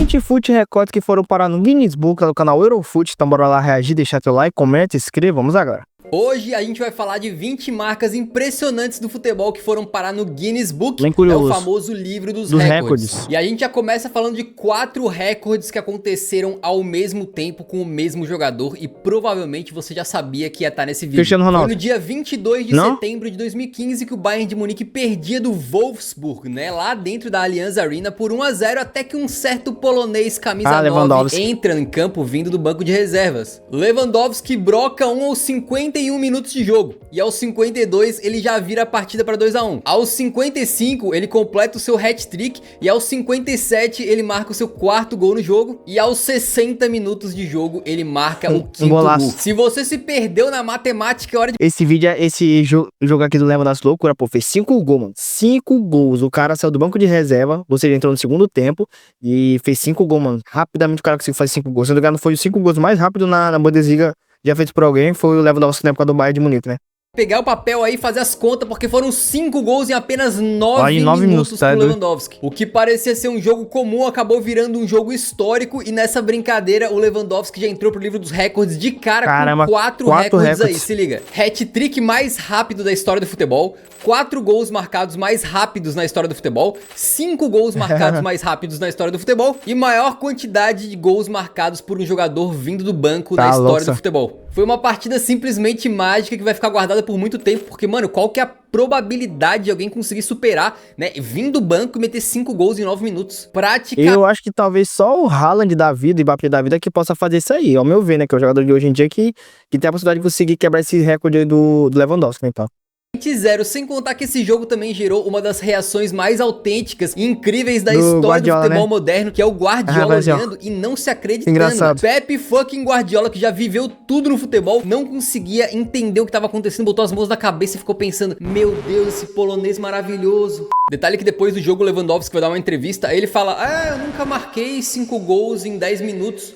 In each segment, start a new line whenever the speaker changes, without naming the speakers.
20 fute recordes que foram parar no Guinness Book, lá do canal Eurofoot. Então bora lá reagir, deixar teu like, comenta, se inscreva, vamos agora.
Hoje a gente vai falar de 20 marcas impressionantes do futebol que foram parar no Guinness Book,
Bem curioso.
é o famoso livro dos recordes. E a gente já começa falando de 4 recordes que aconteceram ao mesmo tempo com o mesmo jogador e provavelmente você já sabia que ia estar nesse vídeo.
Cristiano Ronaldo.
Foi no dia 22 de setembro de 2015 que o Bayern de Munique perdia do Wolfsburg, né, lá dentro da Allianz Arena por 1 a 0 até que um certo polonês camisa 9 entra em campo vindo do banco de reservas. Lewandowski broca aos 51 minutos de jogo e aos 52 ele já vira a partida para 2 a 1. Aos 55 ele completa o seu hat-trick e aos 57 ele marca o seu 4º gol no jogo e aos 60 minutos de jogo ele marca o 5º gol. Se você se perdeu na matemática, é hora de...
Esse jogo aqui do Lewandowski loucura, pô, fez 5 gols, mano. 5 gols. O cara saiu do banco de reserva, ou seja, entrou no segundo tempo e fez 5 gols, mano. Rapidamente o cara conseguiu fazer 5 gols. Se não me engano, foi os 5 gols mais rápido na Bundesliga já feito por alguém, foi o Lewandowski na época do Bayern de Munique, né?
Pegar o papel aí e fazer as contas, porque foram 5 gols em apenas 9 minutos pro Lewandowski. O que parecia ser um jogo comum acabou virando um jogo histórico e nessa brincadeira o Lewandowski já entrou pro livro dos recordes de cara com 4 recordes aí, se liga. Hat-trick mais rápido da história do futebol, 4 gols marcados mais rápidos na história do futebol, 5 gols marcados mais rápidos na história do futebol e maior quantidade de gols marcados por um jogador vindo do banco na história do futebol. Foi uma partida simplesmente mágica que vai ficar guardada por muito tempo, porque, mano, qual que é a probabilidade de alguém conseguir superar, né, vindo do banco e meter 5 gols em 9 minutos?
Eu acho que talvez só o Haaland da vida e Mbappé da vida que possa fazer isso aí, ao meu ver, né, que é o jogador de hoje em dia que tem a possibilidade de conseguir quebrar esse recorde do Lewandowski, né, então.
0, sem contar que esse jogo também gerou uma das reações mais autênticas e incríveis da história do futebol moderno, que é o Guardiola olhando e não se acreditando.
Engraçado.
Pepe fucking Guardiola, que já viveu tudo no futebol, não conseguia entender o que estava acontecendo, botou as mãos na cabeça e ficou pensando, meu Deus, esse polonês maravilhoso. Detalhe que depois do jogo o Lewandowski vai dar uma entrevista, aí ele fala, eu nunca marquei 5 gols em 10 minutos.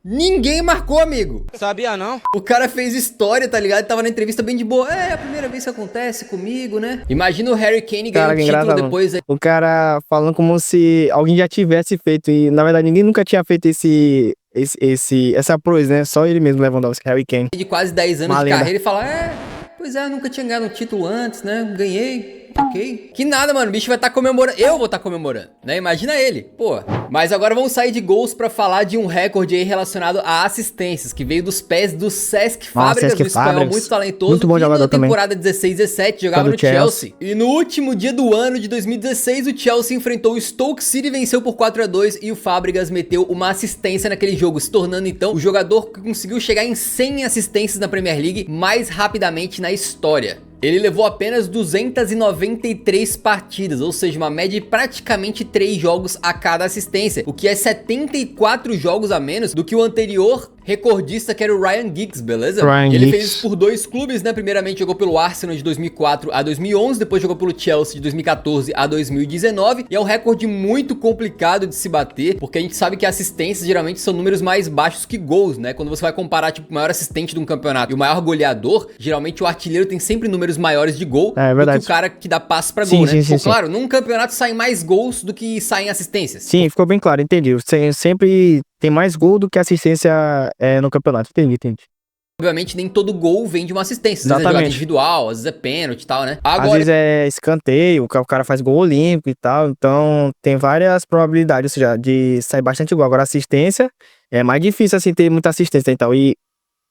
Ninguém marcou, amigo.
Sabia não?
O cara fez história, tá ligado? Tava na entrevista bem de boa. É a primeira vez que acontece comigo, né? Imagina o Harry Kane ganhar o título depois.
O cara falando como se alguém já tivesse feito. E na verdade ninguém nunca tinha feito essa proeza, né? Só ele mesmo, Lewandowski, Harry Kane.
De quase 10 anos de carreira e fala, pois é, nunca tinha ganhado um título antes, né? Ganhei. Ok. Que nada, mano. O bicho vai estar comemorando. Eu vou estar comemorando, né? Imagina ele. Pô. Mas agora vamos sair de gols pra falar de um recorde aí relacionado a assistências, que veio dos pés do Cesc Fábregas, do espanhol muito talentoso. Muito bom jogador também. Na temporada 16-17 jogava no Chelsea. E no último dia do ano de 2016, o Chelsea enfrentou o Stoke City, venceu por 4 a 2 e o Fábregas meteu uma assistência naquele jogo, se tornando então o jogador que conseguiu chegar em 100 assistências na Premier League mais rapidamente na história. Ele levou apenas 293 partidas, ou seja, uma média de praticamente 3 jogos a cada assistência, o que é 74 jogos a menos do que o anterior recordista, que era o Ryan Giggs, beleza? Ele fez isso por 2 clubes, né? Primeiramente jogou pelo Arsenal de 2004 a 2011, depois jogou pelo Chelsea de 2014 a 2019, e é um recorde muito complicado de se bater, porque a gente sabe que assistências geralmente são números mais baixos que gols, né? Quando você vai comparar, tipo, o maior assistente de um campeonato e o maior goleador, geralmente o artilheiro tem sempre números maiores de gol do que o cara que dá passe pra gol, né? Claro, num campeonato saem mais gols do que saem assistências.
Sim, ficou bem claro, entendi. Você sempre tem mais gol do que assistência no campeonato, entendi.
Obviamente nem todo gol vem de uma assistência, às vezes é jogada individual, às vezes é pênalti e tal, né?
Às vezes é escanteio, o cara faz gol olímpico e tal, então tem várias probabilidades, ou seja, de sair bastante gol. Agora assistência é mais difícil assim ter muita assistência e tal, e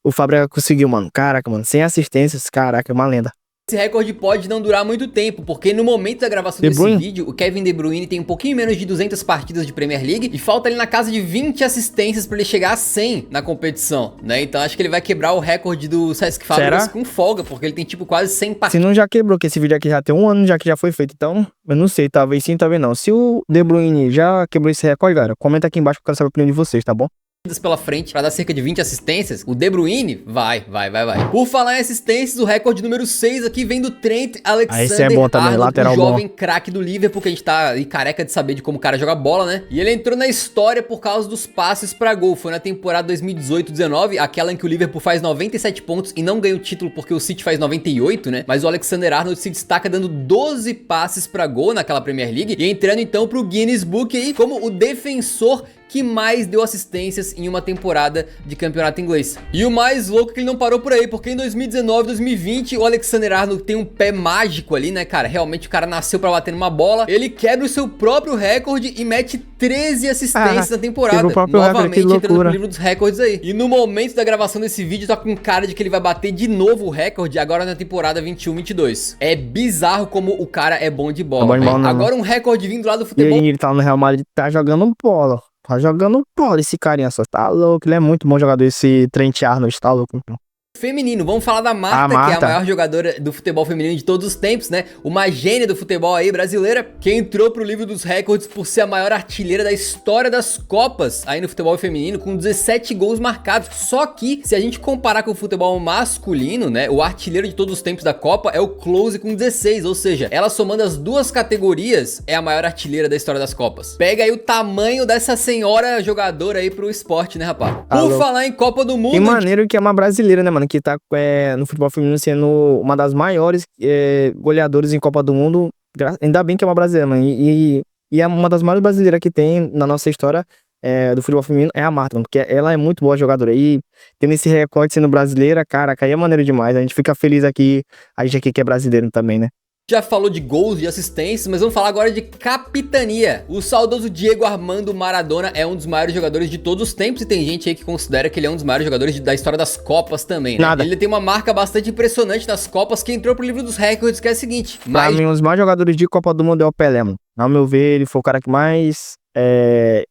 o Fábregas conseguiu, mano, caraca, mano, sem assistências, caraca, é uma lenda.
Esse recorde pode não durar muito tempo, porque no momento da gravação desse vídeo, o Kevin De Bruyne tem um pouquinho menos de 200 partidas de Premier League e falta ali na casa de 20 assistências pra ele chegar a 100 na competição, né? Então acho que ele vai quebrar o recorde do Cesc Fábregas com folga, porque ele tem tipo quase 100 partidas.
Se não já quebrou, que esse vídeo aqui já tem 1 ano já que já foi feito, então eu não sei, talvez sim, talvez não. Se o De Bruyne já quebrou esse recorde, galera, comenta aqui embaixo que eu quero saber a opinião de vocês, tá bom?
pela frente pra dar cerca de 20 assistências, o De Bruyne vai. Por falar em assistências, o recorde número 6 aqui vem do Trent Alexander-Arnold, o jovem craque do Liverpool, que a gente tá aí careca de saber de como o cara joga bola, né? E ele entrou na história por causa dos passes pra gol. Foi na temporada 2018-19, aquela em que o Liverpool faz 97 pontos e não ganha o título porque o City faz 98, né? Mas o Alexander-Arnold se destaca dando 12 passes pra gol naquela Premier League e entrando então pro Guinness Book aí como o defensor que mais deu assistências em uma temporada de campeonato inglês. E o mais louco é que ele não parou por aí, porque em 2019, 2020, o Alexander-Arnold tem um pé mágico ali, né, cara? Realmente o cara nasceu pra bater numa bola. Ele quebra o seu próprio recorde e mete 13 assistências na temporada. Novamente entrando no livro dos recordes aí. E no momento da gravação desse vídeo, tá com cara de que ele vai bater de novo o recorde agora na temporada 21-22. É bizarro como o cara é bom de bola. Agora um recorde vindo lá do futebol.
E ele tá no Real Madrid, tá jogando bola. Tá jogando bola esse carinha só. Tá louco, ele é muito bom jogador, esse Trent Arnold, tá louco.
Feminino, vamos falar da Marta, que é a maior jogadora do futebol feminino de todos os tempos, né? Uma gênia do futebol aí, brasileira, que entrou pro livro dos recordes por ser a maior artilheira da história das Copas aí no futebol feminino, com 17 gols marcados. Só que, se a gente comparar com o futebol masculino, né? O artilheiro de todos os tempos da Copa é o Klose com 16, ou seja, ela somando as duas categorias, é a maior artilheira da história das Copas. Pega aí o tamanho dessa senhora jogadora aí pro esporte, né, rapaz? Por falar em Copa do Mundo...
Que maneiro que é uma brasileira, né, mano? Que tá no futebol feminino sendo uma das maiores goleadoras em Copa do Mundo. Ainda bem que é uma brasileira, mano. E é uma das maiores brasileiras que tem na nossa história do futebol feminino, é a Marta, mano, porque ela é muito boa jogadora. E tendo esse recorde sendo brasileira, cara, aí é maneiro demais. A gente fica feliz aqui, a gente aqui que é brasileiro também, né?
Já falou de gols e assistências, mas vamos falar agora de capitania. O saudoso Diego Armando Maradona é um dos maiores jogadores de todos os tempos e tem gente aí que considera que ele é um dos maiores jogadores da história das Copas também, né? Ele tem uma marca bastante impressionante nas Copas que entrou pro livro dos recordes, que é a seguinte.
Pra mim, um dos maiores jogadores de Copa do Mundo é o Pelé, mano. Ao meu ver, ele foi o cara que mais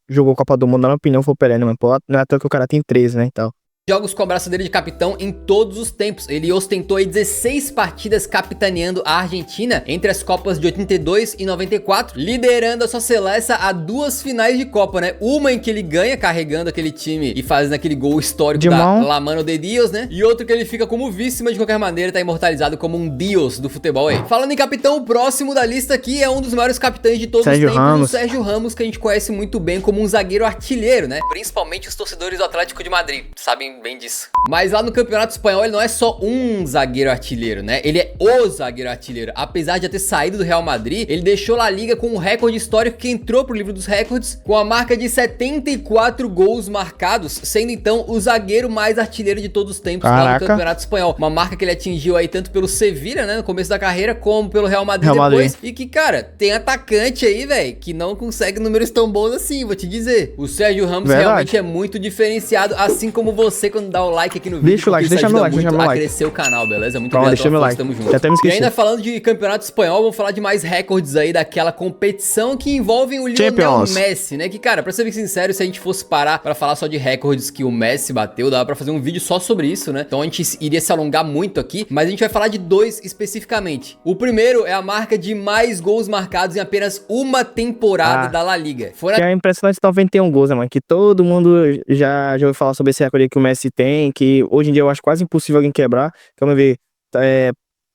jogou Copa do Mundo, na minha opinião, foi o Pelé, né, mano? Não é à toa que o cara tem 13, né, e tal.
Jogos com a braçadeira de capitão em todos os tempos. Ele ostentou aí 16 partidas capitaneando a Argentina entre as Copas de 82 e 94, liderando a sua seleção a 2 finais de Copa, né? Uma em que ele ganha carregando aquele time e fazendo aquele gol histórico da La Mano de Dios, né? E outro que ele fica como vice, mas de qualquer maneira tá imortalizado como um Dios do futebol aí. Falando em capitão, o próximo da lista aqui é um dos maiores capitães de todos os tempos, o Sérgio Ramos, que a gente conhece muito bem como um zagueiro artilheiro, né? Principalmente os torcedores do Atlético de Madrid, sabem bem disso. Mas lá no Campeonato Espanhol ele não é só um zagueiro artilheiro, né? Ele é o zagueiro artilheiro. Apesar de já ter saído do Real Madrid, ele deixou La Liga com um recorde histórico que entrou pro livro dos recordes com a marca de 74 gols marcados, sendo então o zagueiro mais artilheiro de todos os tempos lá no Campeonato Espanhol. Uma marca que ele atingiu aí tanto pelo Sevilla, né, no começo da carreira, como pelo Real Madrid depois. E que, cara, tem atacante aí, velho, que não consegue números tão bons assim, vou te dizer. O Sérgio Ramos realmente é muito diferenciado, assim como você quando dá o like aqui no vídeo.
Deixa o like, deixa meu like, deixa meu like.
Crescer o canal, beleza? Muito obrigado
pela força,
tamo junto.
Já até me esqueci.
E ainda falando de campeonato espanhol, vamos falar de mais recordes aí daquela competição que envolvem o Lionel Messi, né? Que, cara, pra ser bem sincero, se a gente fosse parar pra falar só de recordes que o Messi bateu, dava pra fazer um vídeo só sobre isso, né? Então a gente iria se alongar muito aqui, mas a gente vai falar de 2 especificamente. O primeiro é a marca de mais gols marcados em apenas uma temporada da La Liga.
É impressionante 91 gols, né, mano? Que todo mundo já ouviu falar sobre esse recorde que o Messi tem, que hoje em dia eu acho quase impossível alguém quebrar. Vamos ver,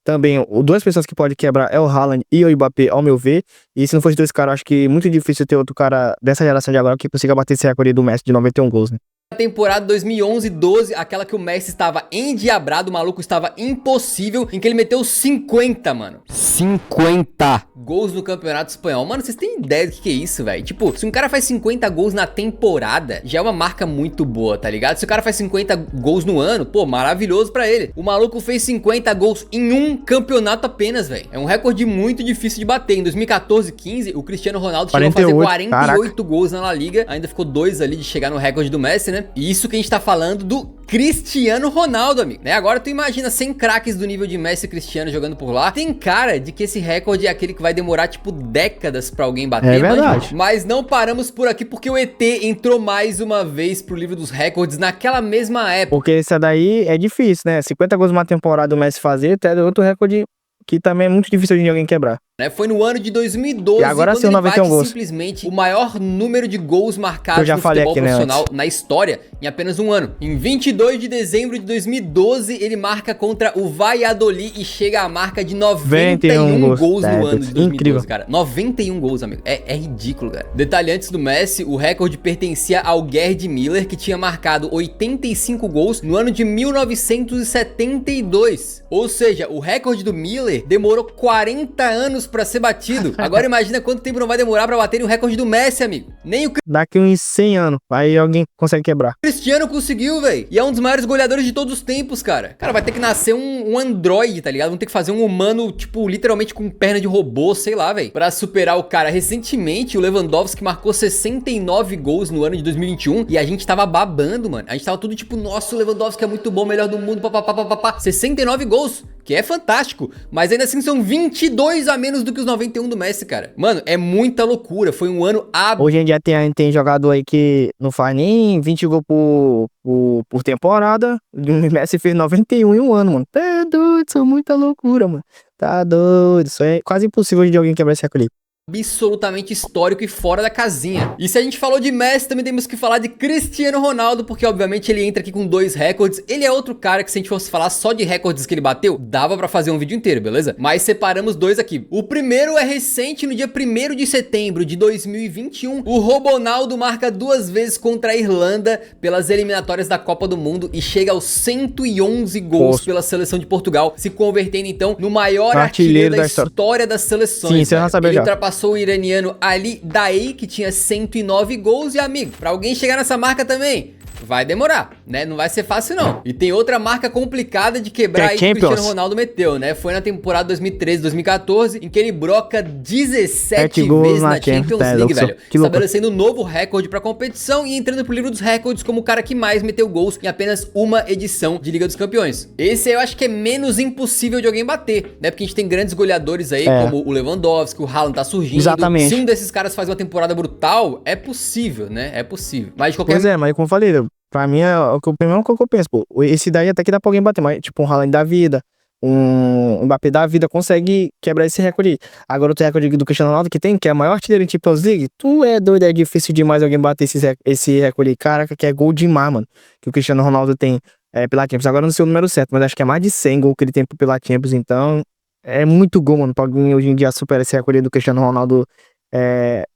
também, duas pessoas que podem quebrar é o Haaland e o Mbappé, ao meu ver. E se não fosse 2 caras, acho que é muito difícil ter outro cara dessa geração de agora que consiga bater esse recorde do Messi de 91 gols, né?
Temporada 2011-12, aquela que o Messi estava endiabrado, o maluco estava impossível, em que ele meteu 50, mano. 50 gols no Campeonato Espanhol. Mano, vocês têm ideia do que é isso, velho? Tipo, se um cara faz 50 gols na temporada, já é uma marca muito boa, tá ligado? Se o cara faz 50 gols no ano, pô, maravilhoso pra ele. O maluco fez 50 gols em um campeonato apenas, velho. É um recorde muito difícil de bater. Em 2014-15, o Cristiano Ronaldo chegou a fazer 48 gols na La Liga. Ainda ficou 2 ali de chegar no recorde do Messi, né? E isso que a gente tá falando do Cristiano Ronaldo, amigo, né? Agora tu imagina 100 craques do nível de Messi e Cristiano jogando por lá. Tem cara de que esse recorde é aquele que vai demorar, tipo, décadas pra alguém bater.
É verdade.
Mas não paramos por aqui porque o ET entrou mais uma vez pro livro dos recordes naquela mesma época.
Porque essa daí é difícil, né? 50 gols numa temporada o Messi fazer, até outro recorde que também é muito difícil de alguém quebrar.
né? Foi no ano de 2012
E agora
quando
sim,
ele
91
bate
gols.
simplesmente o maior número de gols marcados
Eu já
no
falei
futebol
aqui, né,
profissional na história em apenas um ano. Em 22 de dezembro de 2012, ele marca contra o Valladolid e chega à marca de 91 gols no ano de 2012,
incrível.
cara. 91 gols, amigo. É ridículo, cara. Detalhe antes do Messi, o recorde pertencia ao Gerd Müller, que tinha marcado 85 gols no ano de 1972. Ou seja, o recorde do Müller demorou 40 anos pra ser batido. Agora imagina quanto tempo não vai demorar pra bater o recorde do Messi, amigo. Nem o
Daqui uns 100 anos, aí alguém consegue quebrar.
Cristiano conseguiu, velho. E é um dos maiores goleadores de todos os tempos, cara. Cara, vai ter que nascer um androide, tá ligado? Vão ter que fazer um humano, tipo, literalmente com perna de robô, sei lá, velho, pra superar o cara. Recentemente, o Lewandowski marcou 69 gols no ano de 2021 e a gente tava babando, mano. A gente tava tudo tipo, nossa, o Lewandowski é muito bom, melhor do mundo, papapá. 69 gols, que é fantástico. Mas ainda assim são 22 a menos do que os 91 do Messi, cara. Mano, é muita loucura. Foi um ano
Hoje em dia tem jogador aí que não faz nem 20 gols por temporada. O Messi fez 91 em um ano, mano. Tá doido, isso é muita loucura, mano. Tá doido, isso é quase impossível de alguém quebrar esse recorde.
absolutamente histórico e fora da casinha. E se a gente falou de Messi, também temos que falar de Cristiano Ronaldo, porque obviamente ele entra aqui com 2 recordes. Ele é outro cara que, se a gente fosse falar só de recordes que ele bateu, dava pra fazer um vídeo inteiro, beleza? Mas separamos 2 aqui. O primeiro é recente, no dia 1º de setembro de 2021, o Robonaldo marca 2 vezes contra a Irlanda pelas eliminatórias da Copa do Mundo e chega aos 111 gols pela seleção de Portugal, se convertendo então no maior artilheiro da história das seleções.
Sim, você já sabia já.
Ultrapassou o iraniano Ali Daei, que tinha 109 gols. E amigo, pra alguém chegar nessa marca também, vai demorar, né? Não vai ser fácil, não. E tem outra marca complicada de quebrar aí que o Cristiano Ronaldo meteu, né? Foi na temporada 2013, 2014, em que ele broca 17 vezes na Champions League, velho. Estabelecendo um novo recorde pra competição e entrando pro livro dos recordes como o cara que mais meteu gols em apenas uma edição de Liga dos Campeões. Esse aí eu acho que é menos impossível de alguém bater, né? Porque a gente tem grandes goleadores aí, como o Lewandowski, o Haaland tá surgindo.
Exatamente.
Se um desses caras faz uma temporada brutal, é possível, né? É possível. Mas de qualquer...
Pois é, mas como eu falei, pra mim é o primeiro que eu penso, pô. Esse daí até que dá pra alguém bater, mas tipo um Haaland da vida, um Mbappé da vida consegue quebrar esse recorde. Agora o recorde do Cristiano Ronaldo que é a maior artilheiro em Champions League, tu é doido, é difícil demais alguém bater esse recorde. Caraca, que é gol demais, mano, que o Cristiano Ronaldo tem pela Champions. Agora não sei o número certo, mas acho que é mais de 100 gols que ele tem pela Champions, então é muito gol, mano, pra alguém hoje em dia superar esse recorde do Cristiano Ronaldo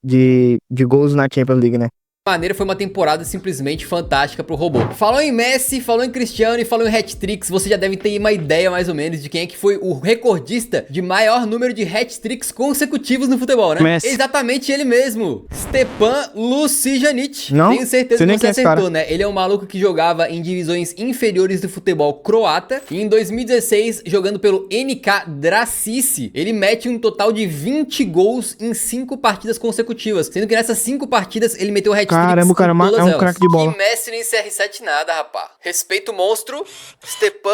de gols na Champions League, né?
Maneira, foi uma temporada simplesmente fantástica pro robô. Falou em Messi, falou em Cristiano e falou em hat-tricks, você já deve ter uma ideia mais ou menos de quem é que foi o recordista de maior número de hat-tricks consecutivos no futebol, né?
Messi.
Exatamente ele mesmo, Stepan Lucijanic.
Não?
Tenho certeza que você
acertou,
acertou, né? Ele é um maluco que jogava em divisões inferiores do futebol croata e em 2016, jogando pelo NK Dracice, ele mete um total de 20 gols em 5 partidas consecutivas, sendo que nessas 5 partidas ele meteu hat-trick.
Caramba, o cara é um craque de bola.
Que Messi nem CR7 nada, rapá. Respeita o monstro, Stepan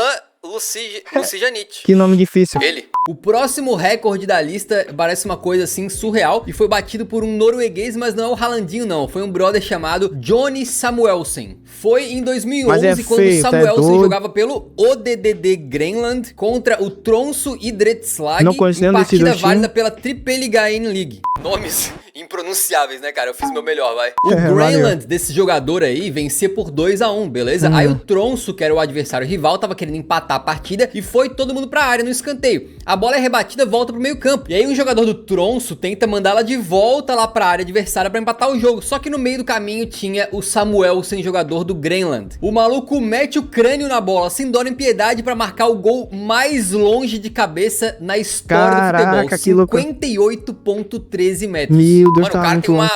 Lucijanic.
Que nome difícil.
Ele. O próximo recorde da lista parece uma coisa assim surreal e foi batido por um norueguês, mas não é o Haalandinho não, foi um brother chamado Johnny Samuelsen. Foi em 2011 quando o Samuelsen jogava pelo ODDD Grenland contra o Tromsø Idrettslag em partida válida pela Trippeligaen League. Nomes impronunciáveis, né, cara? Eu fiz meu melhor, vai. O Grenland desse jogador aí vencia por 2-1, beleza? Aí o Tromsø, que era o adversário rival, tava querendo empatar a partida e foi todo mundo pra área no escanteio. A bola é rebatida, volta pro meio campo. E aí um jogador do Tromsø tenta mandá-la de volta lá pra área adversária pra empatar o jogo. Só que no meio do caminho tinha o Samuelsen, jogador do Grenland. O maluco mete o crânio na bola, sem dó nem piedade, pra marcar o gol mais longe de cabeça na história do futebol. 58,13 metros.
Meu Deus,
mano, o cara tem uma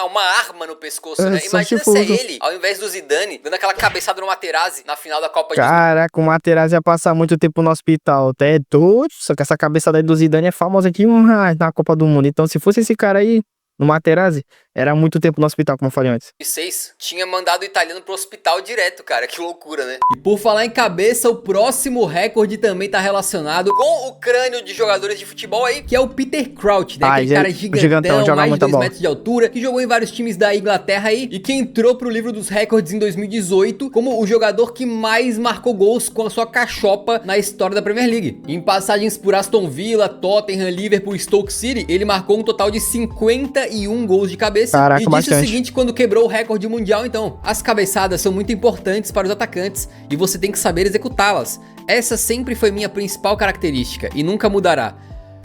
arma no pescoço, né? Imagina se é ele, ao invés do Zidane, dando aquela cabeçada no Materazzi na final da Copa de...
Caraca, o Materazzi ia passar muito tempo no hospital. Até doido. Só que essa cabeçada aí do Zidane é famosa demais na Copa do Mundo. Então, se fosse esse cara aí, no Materazzi, era muito tempo no hospital, como eu falei antes.
2006, tinha mandado o italiano pro hospital direto, cara. Que loucura, né? E por falar em cabeça, o próximo recorde também tá relacionado com o crânio de jogadores de futebol aí, que é o Peter Crouch, né? Aquele cara gigantão, mais de 2 metros de altura, que jogou em vários times da Inglaterra aí, e que entrou pro livro dos recordes em 2018 como o jogador que mais marcou gols com a sua cachopa na história da Premier League. Em passagens por Aston Villa, Tottenham, Liverpool e Stoke City, ele marcou um total de 51 gols de cabeça.
Caraca,
e disse
bastante.
o seguinte quando quebrou o recorde mundial, então: as cabeçadas são muito importantes para os atacantes e você tem que saber executá-las. Essa sempre foi minha principal característica e nunca mudará.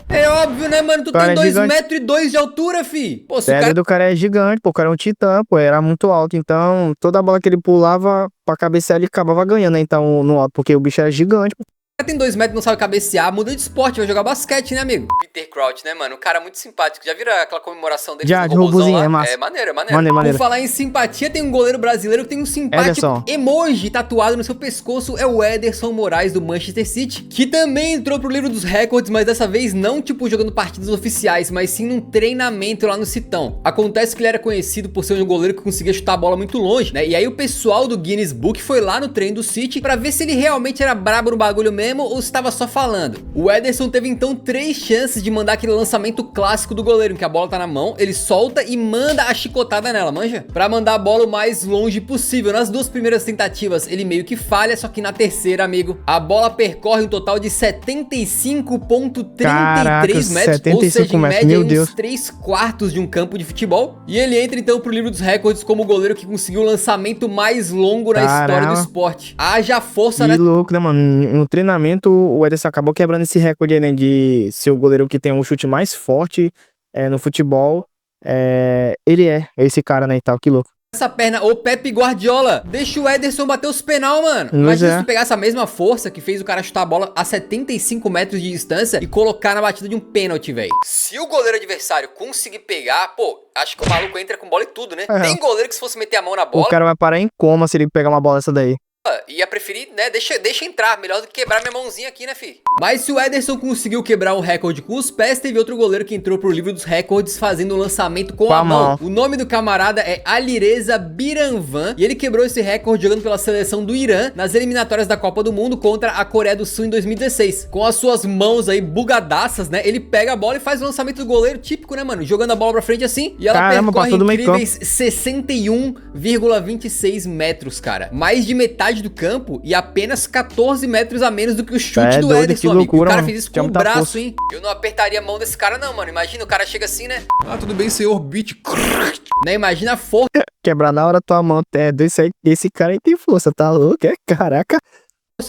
É óbvio, né, mano? Tu tem 2,2 metros de altura, fi. Pô, se o cara...
do cara é gigante, pô, o cara é um titã, pô, era muito alto, então toda bola que ele pulava pra cabecear, ele acabava ganhando, né, então, no alto, porque o bicho era gigante, pô.
Tem 2 metros, não sabe cabecear, muda de esporte, vai jogar basquete, né, amigo? Peter Crouch, né, mano? Um cara muito simpático. Já viram aquela comemoração dele?
Já, de robôzinho, é massa.
É maneiro, é maneiro. Por falar em simpatia, tem um goleiro brasileiro que tem um simpático emoji tatuado no seu pescoço. É o Ederson Moraes, do Manchester City, que também entrou pro livro dos recordes, mas dessa vez não, tipo, jogando partidas oficiais, mas sim num treinamento lá no Citão. Acontece que ele era conhecido por ser um goleiro que conseguia chutar a bola muito longe, né? E aí o pessoal do Guinness Book foi lá no treino do City pra ver se ele realmente era brabo no bagulho mesmo ou se estava só falando. O Ederson teve então 3 chances de mandar aquele lançamento clássico do goleiro, em que a bola tá na mão, ele solta e manda a chicotada nela, manja? Pra mandar a bola o mais longe possível. Nas 2 primeiras tentativas ele meio que falha, só que na terceira, amigo, a bola percorre um total de 75,33 metros, ou seja, em média uns 3/4 de um campo de futebol. E ele entra então pro livro dos recordes como o goleiro que conseguiu o lançamento mais longo na história do esporte. Haja força, né?
Que louco, né, mano? No treinamento, o Ederson acabou quebrando esse recorde aí, né, de ser o goleiro que tem um chute mais forte no futebol. Ele é esse cara, né, e tal, que louco.
Essa perna, ô Pepe Guardiola, deixa o Ederson bater os penal, mano. Imagina se tu pegar essa mesma força que fez o cara chutar a bola a 75 metros de distância e colocar na batida de um pênalti, velho. Se o goleiro adversário conseguir pegar, pô, acho que o maluco entra com bola e tudo, né? Tem goleiro que se fosse meter a mão na bola...
O cara vai parar em coma se ele pegar uma bola dessa daí.
Ia preferir, né, deixa entrar, melhor do que quebrar minha mãozinha aqui, né, fi? Mas se o Ederson conseguiu quebrar um recorde com os pés, teve outro goleiro que entrou pro livro dos recordes fazendo o lançamento com a mão. O nome do camarada é Alireza Biranvan e ele quebrou esse recorde jogando pela seleção do Irã nas eliminatórias da Copa do Mundo contra a Coreia do Sul em 2016. Com as suas mãos aí bugadaças, né, ele pega a bola e faz o lançamento do goleiro típico, né, mano? Jogando a bola pra frente assim e ela percorre incríveis 61,26 metros, cara. Mais de metade do campo e apenas 14 metros a menos do que o chute do Ederson, amigo. E o cara fez isso com o braço, hein? Eu não apertaria a mão desse cara não, mano. Imagina, o cara chega assim, né?
Ah, tudo bem, senhor Beat.
Né? Imagina a força.
Quebrar na hora tua mão. Esse cara aí tem força, tá louco? Caraca.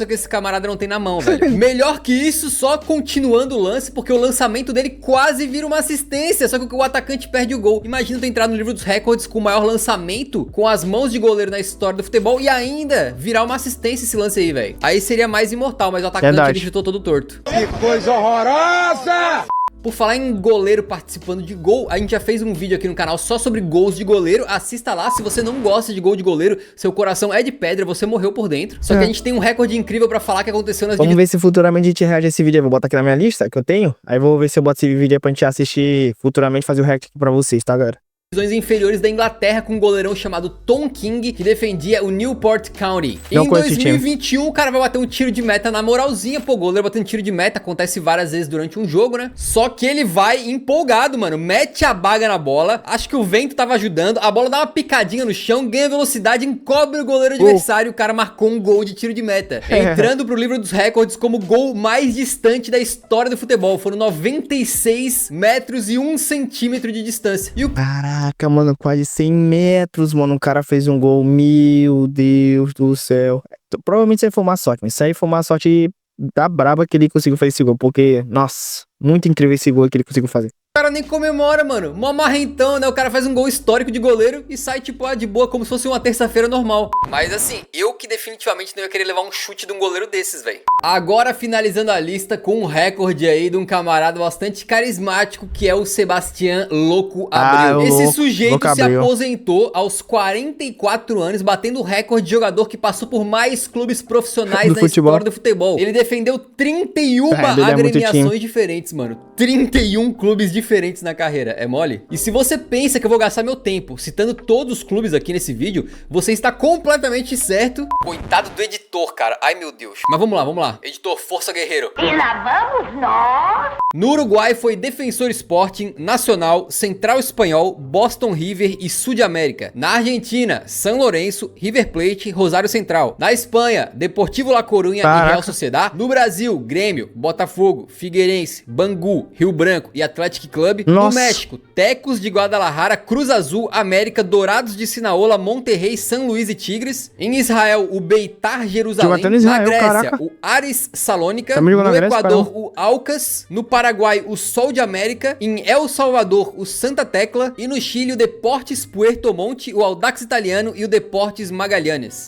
Que esse camarada não tem na mão, velho. Melhor que isso, só continuando o lance, porque o lançamento dele quase vira uma assistência, só que o atacante perde o gol. Imagina tu entrar no livro dos recordes com o maior lançamento com as mãos de goleiro na história do futebol e ainda virar uma assistência esse lance aí, velho. Aí seria mais imortal, mas o atacante ele chutou todo torto.
Que coisa horrorosa!
Por falar em goleiro participando de gol, a gente já fez um vídeo aqui no canal só sobre gols de goleiro. Assista lá, se você não gosta de gol de goleiro, seu coração é de pedra, você morreu por dentro. Só que a gente tem um recorde incrível pra falar que aconteceu nas
Vamos ver se futuramente a gente reage a esse vídeo aí. Vou botar aqui na minha lista, que eu tenho. Aí vou ver se eu boto esse vídeo aí pra gente assistir futuramente, fazer o react aqui pra vocês, tá, galera?
Divisões inferiores da Inglaterra com um goleirão chamado Tom King, que defendia o Newport County. Em 2021, o cara vai bater um tiro de meta na moralzinha. Pô, o goleiro batendo tiro de meta acontece várias vezes durante um jogo, né? Só que ele vai empolgado, mano. Mete a baga na bola. Acho que o vento tava ajudando. A bola dá uma picadinha no chão, ganha velocidade, encobre o goleiro adversário. O cara marcou um gol de tiro de meta. Entrando pro livro dos recordes como o gol mais distante da história do futebol. Foram 96 metros e 1 centímetro de distância. E o...
Caraca, mano, quase 100 metros, mano, o cara fez um gol, meu Deus do céu. Provavelmente isso aí foi uma sorte, mas isso aí foi uma sorte da braba que ele conseguiu fazer esse gol, porque, nossa, muito incrível esse gol que ele conseguiu fazer.
O cara nem comemora, mano. Mó marrentão, né? O cara faz um gol histórico de goleiro e sai, tipo, de boa, como se fosse uma terça-feira normal. Mas assim, eu que definitivamente não ia querer levar um chute de um goleiro desses, velho. Agora, finalizando a lista com um recorde aí de um camarada bastante carismático, que é o Sebastián Louco Abreu. Esse sujeito se aposentou aos 44 anos, batendo o recorde de jogador que passou por mais clubes profissionais na história do futebol. Ele defendeu 31 agremiações diferentes, mano. 31 clubes diferentes na carreira, é mole? E se você pensa que eu vou gastar meu tempo citando todos os clubes aqui nesse vídeo, você está completamente certo. Coitado do editor, cara. Ai, meu Deus. Mas vamos lá. Editor, força guerreiro.
E lá vamos nós!
No Uruguai foi Defensor Sporting, Nacional, Central Espanhol, Boston River e Sud América. Na Argentina, São Lourenço, River Plate, Rosário Central. Na Espanha, Deportivo La Coruña e Real Sociedad. No Brasil, Grêmio, Botafogo, Figueirense, Bangu, Rio Branco e Athletic Club. No México, Tecos de Guadalajara, Cruz Azul, América, Dourados de Sinaola, Monterrey, São Luís e Tigres. Em Israel, o Beitar Jerusalém. Na Grécia, o Aris Salônica. No Equador, o Alcas. No Paraguai, o Sol de América. Em El Salvador, o Santa Tecla. E no Chile, o Deportes Puerto Montt, o Audax Italiano e o Deportes Magallanes.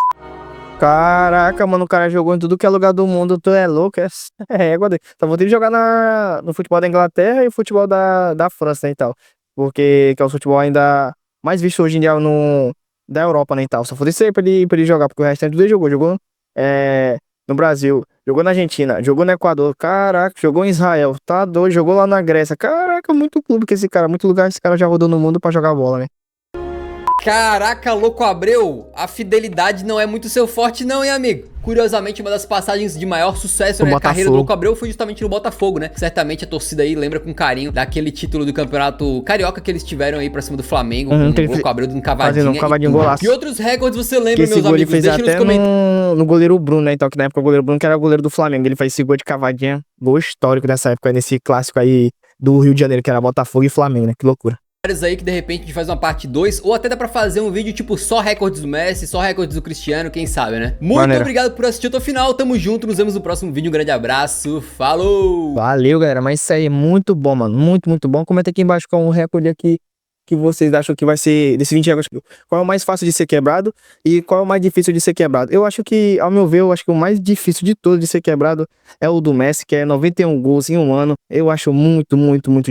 Caraca, mano, o cara jogou em tudo que é lugar do mundo, tu é louco, égua dele. Só vou ter que jogar no futebol da Inglaterra e futebol da França, né, e tal. Porque que é o futebol ainda mais visto hoje em dia da Europa, né, e tal. Só vou ter isso aí pra ele jogar, porque o restante tudo ele jogou no Brasil, jogou na Argentina, jogou no Equador, caraca, jogou em Israel, tá doido, jogou lá na Grécia, caraca, muito clube que esse cara, muito lugar esse cara já rodou no mundo pra jogar bola, né.
Caraca, louco Abreu, a fidelidade não é muito seu forte não, hein, amigo? Curiosamente, uma das passagens de maior sucesso na carreira do Louco Abreu foi justamente no Botafogo, né? Certamente a torcida aí lembra com carinho daquele título do campeonato carioca que eles tiveram aí pra cima do Flamengo, com o Louco Abreu dando cavadinha.
Golaço.
Que outros recordes você lembra,
meus
amigos?
Ele fez deixa até nos comentários. No goleiro Bruno, né? Então, que na época o goleiro Bruno que era o goleiro do Flamengo, ele fez esse gol de cavadinha, gol histórico dessa época, nesse clássico aí do Rio de Janeiro, que era Botafogo e Flamengo, né? Que loucura.
Aí que de repente a gente faz uma parte 2 ou até dá pra fazer um vídeo tipo só recordes do Messi, só recordes do Cristiano, quem sabe, né? Muito obrigado por assistir até o final, tamo junto, nos vemos no próximo vídeo, um grande abraço, falou!
Valeu, galera, mas isso aí é muito bom, mano, muito bom. Comenta aqui embaixo qual é um recorde aqui que vocês acham que vai ser desse 20 recordes. Qual é o mais fácil de ser quebrado e qual é o mais difícil de ser quebrado? Eu acho que, ao meu ver, eu acho que o mais difícil de todos de ser quebrado é o do Messi, que é 91 gols em um ano. Eu acho muito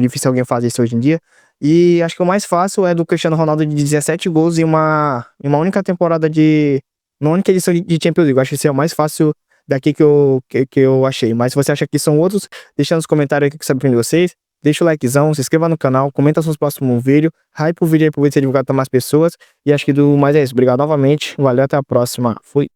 difícil alguém fazer isso hoje em dia. E acho que o mais fácil é do Cristiano Ronaldo de 17 gols em uma única temporada uma única edição de Champions League. Eu acho que esse é o mais fácil daqui que eu achei. Mas se você acha que são outros, deixa nos comentários aí o que sabe de vocês. Deixa o likezão, se inscreva no canal, comenta nos próximos vídeos, hype o vídeo aí pra ver se é divulgado pra mais pessoas. E acho que do mais é isso. Obrigado novamente, valeu, até a próxima. Fui.